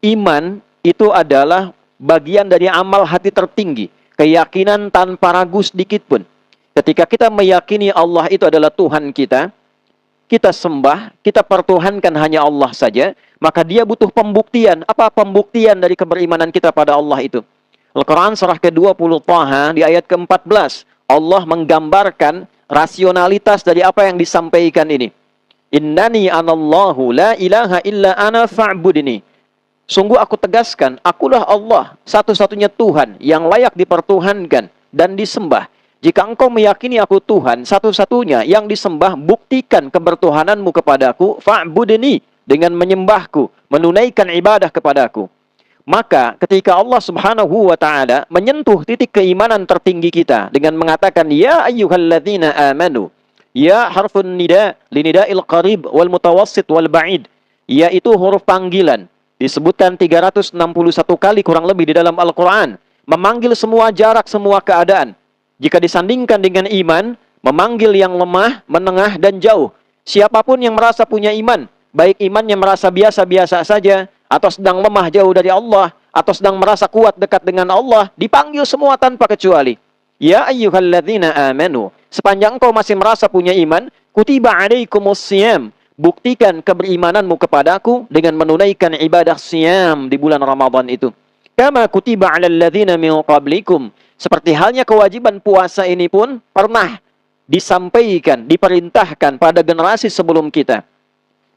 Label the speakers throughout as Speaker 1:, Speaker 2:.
Speaker 1: Iman itu adalah bagian dari amal hati tertinggi. Keyakinan tanpa ragu sedikit pun. Ketika kita meyakini Allah itu adalah Tuhan kita, kita sembah, kita pertuhankan hanya Allah saja, maka dia butuh pembuktian. Apa pembuktian dari keberimanan kita pada Allah itu? Al-Quran surah ke-20 Taha di ayat ke-14. Allah menggambarkan rasionalitas dari apa yang disampaikan ini. Innani anallahu la ilaha illa ana fa'budni. Sungguh aku tegaskan, akulah Allah, satu-satunya Tuhan yang layak dipertuhankan dan disembah. Jika engkau meyakini aku Tuhan, satu-satunya yang disembah, buktikan kebertuhananmu kepadaku, fa'budni, dengan menyembahku, menunaikan ibadah kepadaku. Maka ketika Allah Subhanahu wa ta'ala menyentuh titik keimanan tertinggi kita dengan mengatakan, Ya ayyuhalladzina amanu, ya harfun nida, linida'il qarib wal mutawassit wal ba'id, yaitu huruf panggilan. Disebutkan 361 kali kurang lebih di dalam Al-Quran. Memanggil semua jarak, semua keadaan. Jika disandingkan dengan iman, memanggil yang lemah, menengah, dan jauh. Siapapun yang merasa punya iman, baik imannya merasa biasa-biasa saja, atau sedang lemah jauh dari Allah, atau sedang merasa kuat dekat dengan Allah, dipanggil semua tanpa kecuali. Ya ayyuhalladzina amanu. Sepanjang engkau masih merasa punya iman, kutiba alaikumus siyam. Buktikan keberimananmu kepadaku dengan menunaikan ibadah siyam di bulan Ramadan itu. Kama kutiba alal ladzina min qablikum. Seperti halnya kewajiban puasa ini pun pernah disampaikan, diperintahkan pada generasi sebelum kita.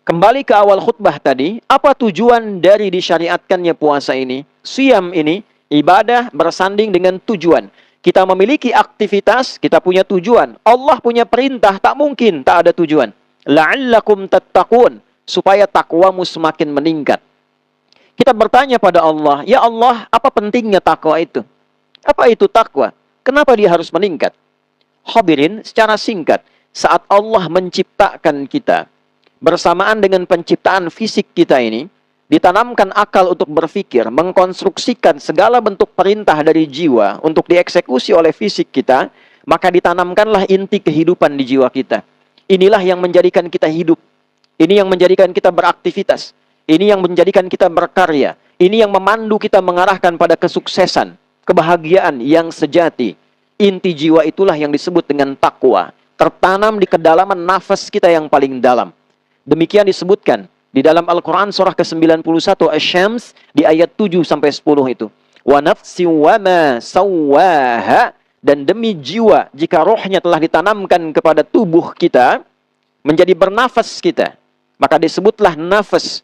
Speaker 1: Kembali ke awal khutbah tadi, apa tujuan dari disyariatkannya puasa ini? Siyam ini, ibadah bersanding dengan tujuan. Kita memiliki aktivitas, kita punya tujuan. Allah punya perintah, tak mungkin tak ada tujuan. La'allakum tattaqun, supaya takwamu semakin meningkat. Kita bertanya pada Allah, Ya Allah, apa pentingnya takwa itu? Apa itu takwa? Kenapa dia harus meningkat? Hadirin, secara singkat, saat Allah menciptakan kita, bersamaan dengan penciptaan fisik kita ini, ditanamkan akal untuk berpikir, mengkonstruksikan segala bentuk perintah dari jiwa untuk dieksekusi oleh fisik kita, maka ditanamkanlah inti kehidupan di jiwa kita. Inilah yang menjadikan kita hidup. Ini yang menjadikan kita beraktivitas. Ini yang menjadikan kita berkarya. Ini yang memandu kita mengarahkan pada kesuksesan, kebahagiaan yang sejati. Inti jiwa itulah yang disebut dengan takwa. Tertanam di kedalaman nafas kita yang paling dalam. Demikian disebutkan di dalam Al-Quran surah ke-91 Asy-Syams di ayat 7-10 itu. Wa nafsi wa ma sawwaha, dan demi jiwa jika rohnya telah ditanamkan kepada tubuh kita menjadi bernafas kita, maka disebutlah nafas.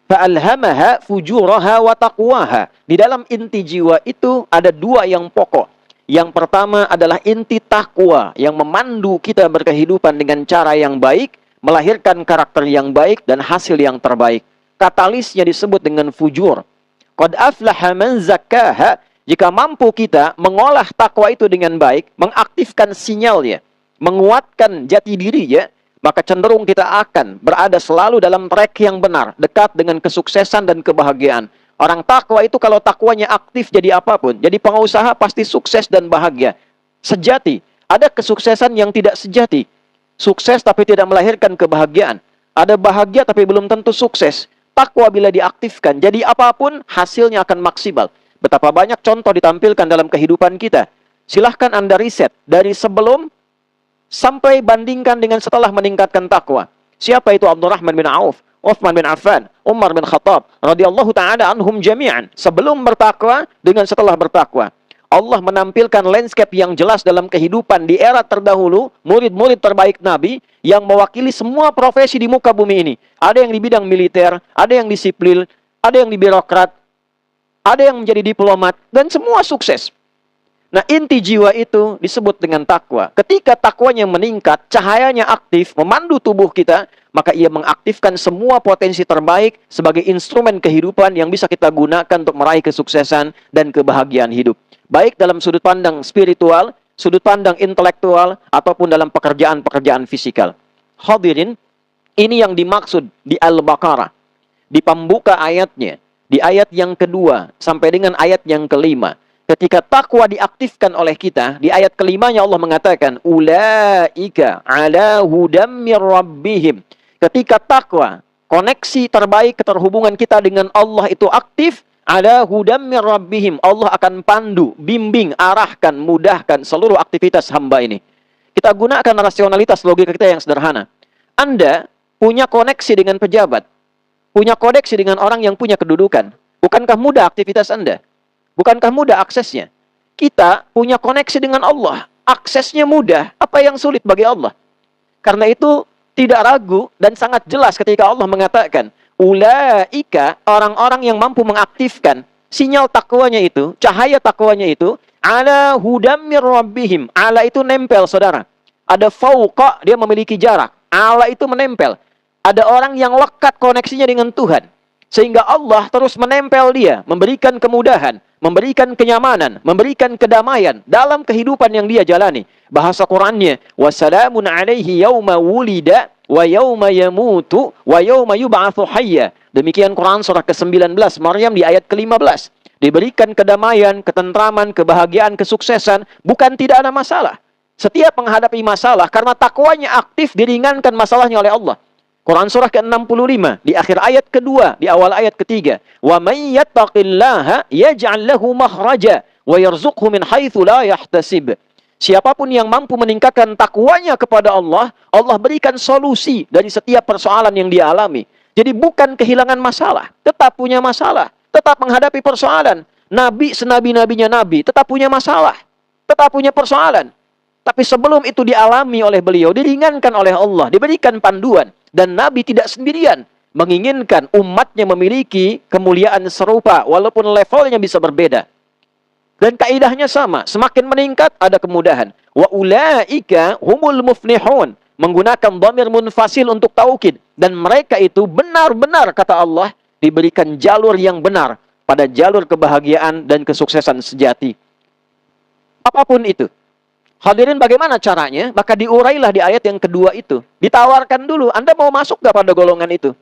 Speaker 1: Fa'alhamaha fujuraha wa taqwaha. Di dalam inti jiwa itu ada dua yang pokok. Yang pertama adalah inti takwa yang memandu kita berkehidupan dengan cara yang baik, melahirkan karakter yang baik dan hasil yang terbaik. Katalisnya disebut dengan fujur. Qad aflaha man zakkaha. Jika mampu kita mengolah takwa itu dengan baik, mengaktifkan sinyalnya, menguatkan jati dirinya, maka cenderung kita akan berada selalu dalam track yang benar, dekat dengan kesuksesan dan kebahagiaan. Orang takwa itu kalau takwanya aktif jadi apapun, jadi pengusaha pasti sukses dan bahagia. Sejati, ada kesuksesan yang tidak sejati. Sukses tapi tidak melahirkan kebahagiaan. Ada bahagia tapi belum tentu sukses. Takwa bila diaktifkan, jadi apapun hasilnya akan maksimal. Betapa banyak contoh ditampilkan dalam kehidupan kita. Silahkan Anda riset dari sebelum sampai bandingkan dengan setelah meningkatkan takwa. Siapa itu Abdurrahman bin Auf, Uthman bin Affan, Umar bin Khattab, radhiyallahu ta'ala anhum jami'an. Sebelum bertakwa dengan setelah bertakwa. Allah menampilkan landscape yang jelas dalam kehidupan di era terdahulu, murid-murid terbaik Nabi yang mewakili semua profesi di muka bumi ini. Ada yang di bidang militer, ada yang di sipil, ada yang di birokrat, ada yang menjadi diplomat, dan semua sukses. Nah, inti jiwa itu disebut dengan takwa. Ketika takwanya meningkat, cahayanya aktif, memandu tubuh kita, maka ia mengaktifkan semua potensi terbaik sebagai instrumen kehidupan yang bisa kita gunakan untuk meraih kesuksesan dan kebahagiaan hidup. Baik dalam sudut pandang spiritual, sudut pandang intelektual, ataupun dalam pekerjaan-pekerjaan fisikal. Hadirin, ini yang dimaksud di Al-Baqarah. Di pembuka ayatnya, di ayat yang kedua sampai dengan ayat yang kelima. Ketika takwa diaktifkan oleh kita, di ayat kelimanya Allah mengatakan, Ulaika ala hudam mir rabbihim. Ketika takwa koneksi terbaik, keterhubungan kita dengan Allah itu aktif, ala hudam min rabbihim. Allah akan pandu, bimbing, arahkan, mudahkan seluruh aktivitas hamba ini. Kita gunakan rasionalitas logika kita yang sederhana. Anda punya koneksi dengan pejabat, punya koneksi dengan orang yang punya kedudukan. Bukankah mudah aktivitas Anda? Bukankah mudah aksesnya? Kita punya koneksi dengan Allah, aksesnya mudah. Apa yang sulit bagi Allah? Karena itu tidak ragu dan sangat jelas ketika Allah mengatakan, ulaika, orang-orang yang mampu mengaktifkan sinyal takwanya itu, cahaya takwanya itu, ala hudam mir rabbihim. Ala itu nempel, saudara. Ada fauqa, dia memiliki jarak. Ala itu menempel. Ada orang yang lekat koneksinya dengan Tuhan. Sehingga Allah terus menempel dia, memberikan kemudahan, memberikan kenyamanan, memberikan kedamaian dalam kehidupan yang dia jalani. Bahasa Qur'annya, wassalamun alaihi yawma wulida wa yawma yamutu wa yawma yub'atsu hayya. Demikian Quran surah ke-19 Maryam di ayat ke-15. Diberikan kedamaian, ketentraman, kebahagiaan, kesuksesan, bukan tidak ada masalah. Setiap menghadapi masalah karena takwanya aktif, diringankan masalahnya oleh Allah. Quran surah ke-65 di akhir ayat kedua, di awal ayat ketiga, wa may yattaqillaha yaj'al lahu makhraja wa yarzuqhu min haitsu la yahtasib. Siapapun yang mampu meningkatkan takwanya kepada Allah, Allah berikan solusi dari setiap persoalan yang dia alami. Jadi bukan kehilangan masalah, tetap punya masalah, tetap menghadapi persoalan. Nabi senabi-nabinya Nabi tetap punya masalah, tetap punya persoalan. Tapi sebelum itu dialami oleh beliau, diringankan oleh Allah, diberikan panduan. Dan Nabi tidak sendirian menginginkan umatnya memiliki kemuliaan serupa, walaupun levelnya bisa berbeda. Dan kaidahnya sama, semakin meningkat ada kemudahan. Wa ulaika humul muflihun, menggunakan dhamir munfasil untuk taukid. Dan mereka itu benar-benar, kata Allah, diberikan jalur yang benar pada jalur kebahagiaan dan kesuksesan sejati. Apapun itu. Hadirin, bagaimana caranya? Maka diurailah di ayat yang kedua itu. Ditawarkan dulu, Anda mau masuk gak pada golongan itu?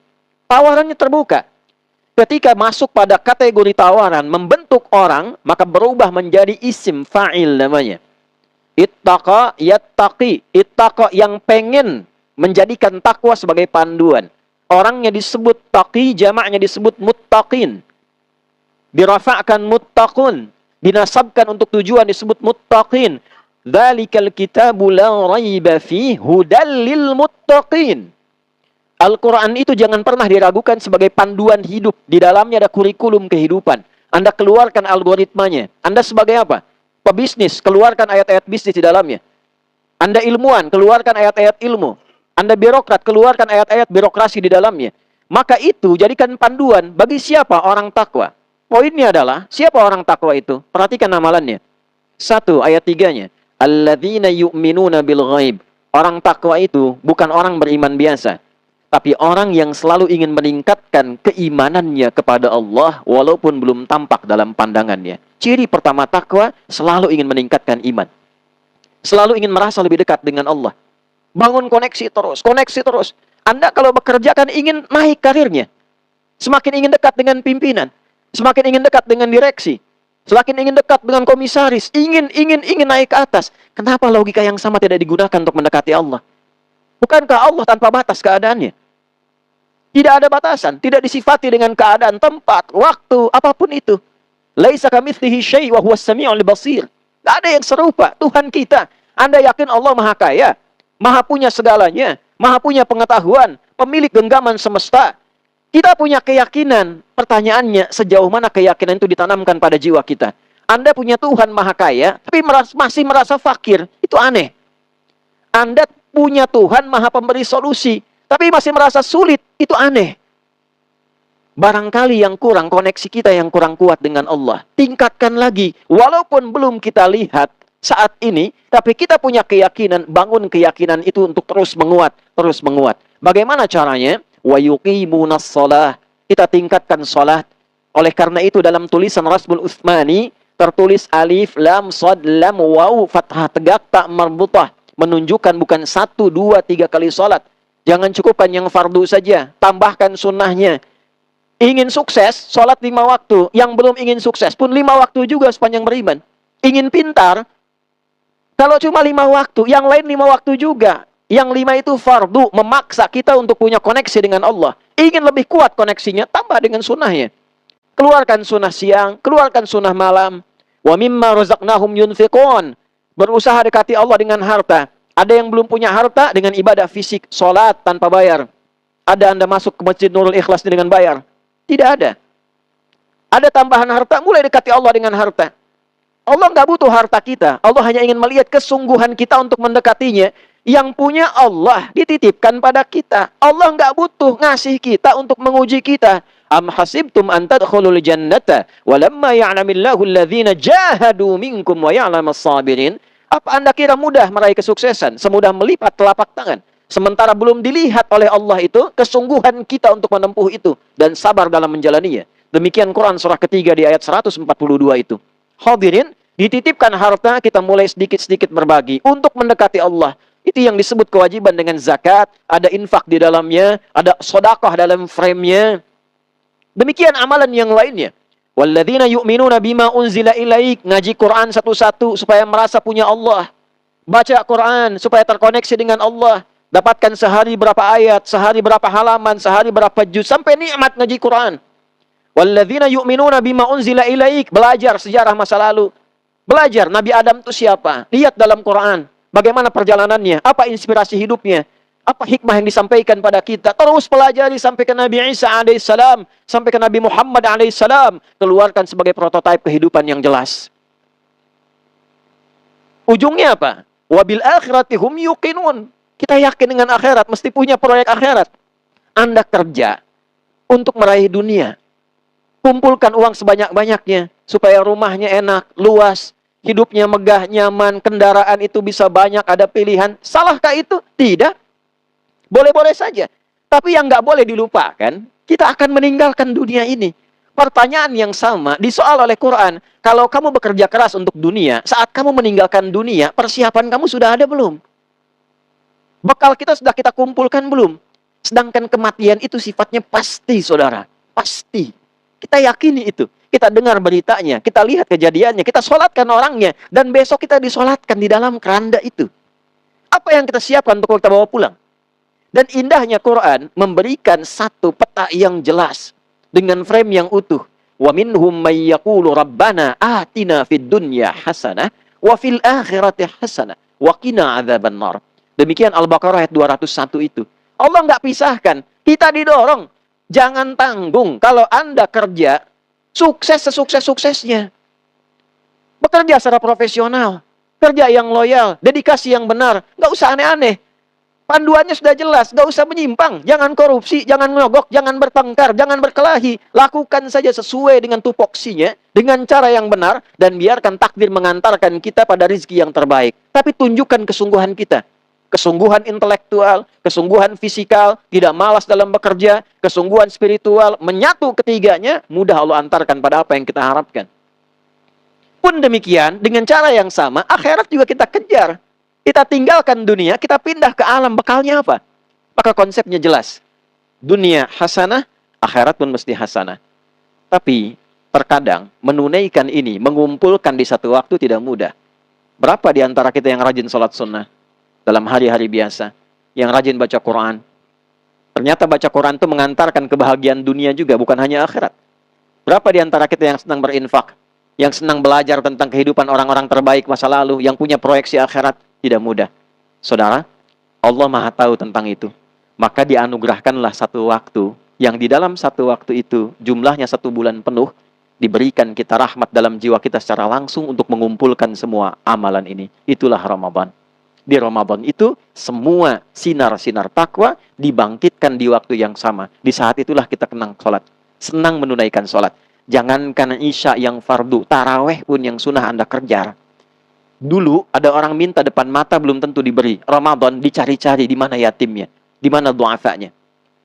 Speaker 1: Tawarannya terbuka. Ketika masuk pada kategori tawaran, membentuk orang, maka berubah menjadi isim fa'il namanya. Ittaqa yattaqi. Ittaqa yang pengen menjadikan takwa sebagai panduan. Orangnya disebut taqi, jamaknya disebut muttaqin. Dirafa'kan muttaqun. Dinasabkan untuk tujuan disebut muttaqin. Dzalikal kitabu la raiba fihi hudal lil muttaqin. Al-Quran itu jangan pernah diragukan sebagai panduan hidup. Di dalamnya ada kurikulum kehidupan. Anda keluarkan algoritmanya. Anda sebagai apa? Pebisnis, keluarkan ayat-ayat bisnis di dalamnya. Anda ilmuwan, keluarkan ayat-ayat ilmu. Anda birokrat, keluarkan ayat-ayat birokrasi di dalamnya. Maka itu jadikan panduan bagi siapa orang takwa. Poinnya adalah, siapa orang takwa itu? Perhatikan amalannya. 1 ayat 3-nya. Alladzina yu'minuna bil ghaib. Orang takwa itu bukan orang beriman biasa, tapi orang yang selalu ingin meningkatkan keimanannya kepada Allah walaupun belum tampak dalam pandangannya. Ciri pertama takwa, selalu ingin meningkatkan iman. Selalu ingin merasa lebih dekat dengan Allah. Bangun koneksi terus, koneksi terus. Anda kalau bekerja kan ingin naik karirnya. Semakin ingin dekat dengan pimpinan, semakin ingin dekat dengan direksi. Semakin ingin dekat dengan komisaris, ingin naik ke atas. Kenapa logika yang sama tidak digunakan untuk mendekati Allah? Bukankah Allah tanpa batas keadaannya? Tidak ada batasan, tidak disifati dengan keadaan, tempat, waktu, apapun itu. Laisa kamitslihi syai' wa huwas sami'ul basir. Tidak ada yang serupa Tuhan kita. Anda yakin Allah Maha Kaya, Maha punya segalanya, Maha punya pengetahuan, pemilik genggaman semesta. Kita punya keyakinan. Pertanyaannya, sejauh mana keyakinan itu ditanamkan pada jiwa kita? Anda punya Tuhan Maha Kaya, tapi masih merasa fakir. Itu aneh. Anda punya Tuhan Maha Pemberi solusi, tapi masih merasa sulit. Itu aneh. Barangkali yang kurang, koneksi kita yang kurang kuat dengan Allah. Tingkatkan lagi. Walaupun belum kita lihat saat ini, tapi kita punya keyakinan, bangun keyakinan itu untuk terus menguat, terus menguat. Bagaimana caranya? Wa yuqimunas shalah. Kita tingkatkan salat. Oleh karena itu dalam tulisan Rasmul Utsmani tertulis alif lam shad lam waw fathah tegak tak marbutah, menunjukkan bukan 1, 2, 3 kali salat. Jangan cukupkan yang fardu saja, tambahkan sunnahnya. Ingin sukses, salat 5 waktu. Yang belum ingin sukses pun 5 waktu juga sepanjang beriman. Ingin pintar, kalau cuma 5 waktu, yang lain 5 waktu juga. Yang 5 itu fardu, memaksa kita untuk punya koneksi dengan Allah. Ingin lebih kuat koneksinya, tambah dengan sunnahnya. Keluarkan sunnah siang, keluarkan sunnah malam. Wa mimma razaqnahum yunfiqun. Berusaha dekati Allah dengan harta. Ada yang belum punya harta dengan ibadah fisik, sholat tanpa bayar. Ada Anda masuk ke Masjid Nurul Ikhlas dengan bayar? Tidak ada. Ada tambahan harta, mulai dekati Allah dengan harta. Allah nggak butuh harta kita. Allah hanya ingin melihat kesungguhan kita untuk mendekatinya. Yang punya Allah dititipkan pada kita. Allah nggak butuh ngasih kita untuk menguji kita. Am hasibtum an tadkhulul jannata walamma ya'lamillahu alladhina jahadu minkum wa ya'lamas sabirin. Apa Anda kira mudah meraih kesuksesan semudah melipat telapak tangan? Sementara belum dilihat oleh Allah itu kesungguhan kita untuk menempuh itu dan sabar dalam menjalaninya. Demikian Quran surah ketiga di ayat 142 itu. Hadirin, dititipkan harta, kita mulai sedikit-sedikit berbagi untuk mendekati Allah. Itu yang disebut kewajiban dengan zakat, ada infak di dalamnya, ada sedekah dalam frame-nya. Demikian amalan yang lainnya. Walladzina yu'minuna bima unzila ilaik, ngaji Quran satu-satu supaya merasa punya Allah. Baca Quran supaya terkoneksi dengan Allah. Dapatkan sehari berapa ayat, sehari berapa halaman, sehari berapa juz, sampai nikmat ngaji Quran. Walladzina yu'minuna bima unzila ilaik, belajar sejarah masa lalu. Belajar Nabi Adam itu siapa? Lihat dalam Quran. Bagaimana perjalanannya? Apa inspirasi hidupnya? Apa hikmah yang disampaikan pada kita? Terus pelajari sampai ke Nabi Isa alaihissalam, sampai ke Nabi Muhammad alaihissalam. Keluarkan sebagai prototipe kehidupan yang jelas. Ujungnya apa? Wabil akhirati hum yuqinun. Kita yakin dengan akhirat, mesti punya proyek akhirat. Anda kerja untuk meraih dunia. Kumpulkan uang sebanyak-banyaknya supaya rumahnya enak, luas, hidupnya megah, nyaman, kendaraan itu bisa banyak, ada pilihan. Salahkah itu? Tidak. Boleh-boleh saja. Tapi yang nggak boleh dilupakan, kita akan meninggalkan dunia ini. Pertanyaan yang sama disoal oleh Quran. Kalau kamu bekerja keras untuk dunia, saat kamu meninggalkan dunia, persiapan kamu sudah ada belum? Bekal kita sudah kita kumpulkan belum? Sedangkan kematian itu sifatnya pasti, saudara. Pasti. Kita yakini itu. Kita dengar beritanya, kita lihat kejadiannya, kita sholatkan orangnya, dan besok kita disolatkan di dalam keranda itu. Apa yang kita siapkan untuk kita bawa pulang? Dan indahnya Quran memberikan satu peta yang jelas dengan frame yang utuh. Wa minhum may yaqulu rabbana atina fid dunya hasanah wa fil akhirati hasanah wa qina adzabannar. Demikian Al-Baqarah ayat 201 itu. Allah nggak pisahkan, kita didorong. Jangan tanggung kalau Anda kerja sukses sesukses-suksesnya. Bekerja secara profesional, kerja yang loyal, dedikasi yang benar, nggak usah aneh-aneh. Panduannya sudah jelas, nggak usah menyimpang, jangan korupsi, jangan nyogok, jangan bertengkar, jangan berkelahi. Lakukan saja sesuai dengan tupoksinya, dengan cara yang benar, dan biarkan takdir mengantarkan kita pada rezeki yang terbaik. Tapi tunjukkan kesungguhan kita. Kesungguhan intelektual, kesungguhan fisikal, tidak malas dalam bekerja, kesungguhan spiritual, menyatu ketiganya, mudah Allah antarkan pada apa yang kita harapkan. Pun demikian, dengan cara yang sama, akhirat juga kita kejar. Kita tinggalkan dunia, kita pindah ke alam, bekalnya apa? Maka konsepnya jelas. Dunia hasanah, akhirat pun mesti hasanah. Tapi, terkadang menunaikan ini, mengumpulkan di satu waktu tidak mudah. Berapa di antara kita yang rajin sholat sunnah? Dalam hari-hari biasa, yang rajin baca Quran. Ternyata baca Quran itu mengantarkan kebahagiaan dunia juga, bukan hanya akhirat. Berapa di antara kita yang senang berinfak, yang senang belajar tentang kehidupan orang-orang terbaik masa lalu, yang punya proyeksi akhirat? Tidak mudah. Saudara, Allah Maha tahu tentang itu. Maka dianugerahkanlah satu waktu, yang di dalam satu waktu itu, jumlahnya 1 bulan penuh, diberikan kita rahmat dalam jiwa kita secara langsung untuk mengumpulkan semua amalan ini. Itulah Ramadan. Di Ramadan itu, semua sinar-sinar takwa dibangkitkan di waktu yang sama. Di saat itulah kita kenang sholat. Senang menunaikan sholat. Jangankan Isya yang fardu, taraweh pun yang sunnah Anda kejar. Dulu ada orang minta depan mata belum tentu diberi. Ramadan dicari-cari di mana yatimnya, di mana du'afanya.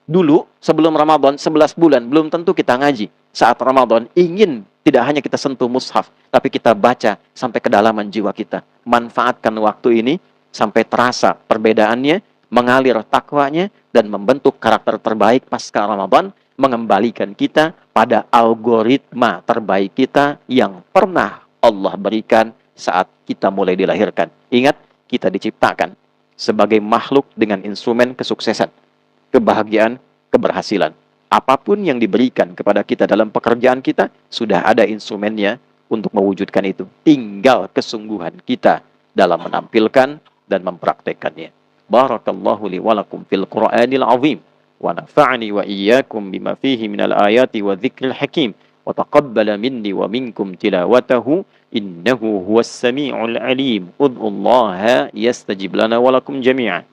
Speaker 1: Dulu sebelum Ramadan 11 bulan belum tentu kita ngaji. Saat Ramadan ingin tidak hanya kita sentuh mushaf, tapi kita baca sampai kedalaman jiwa kita. Manfaatkan waktu ini sampai terasa perbedaannya, mengalir takwanya, dan membentuk karakter terbaik pasca Ramadan, mengembalikan kita pada algoritma terbaik kita yang pernah Allah berikan saat kita mulai dilahirkan. Ingat, kita diciptakan sebagai makhluk dengan instrumen kesuksesan, kebahagiaan, keberhasilan. Apapun yang diberikan kepada kita dalam pekerjaan kita, sudah ada instrumennya untuk mewujudkan itu. Tinggal kesungguhan kita dalam menampilkan dan mempraktekannya. Barakallahu li wa lakum fil Qur'anil azim. Wa nafa'ni wa iyyakum bima fihi minal ayati wa dzikril hakim. Wa taqabbala minni wa minkum tilawatahu. Innahu huwas sami'ul alim. Ud'ullaha yastajib lana wa lakum jami'an.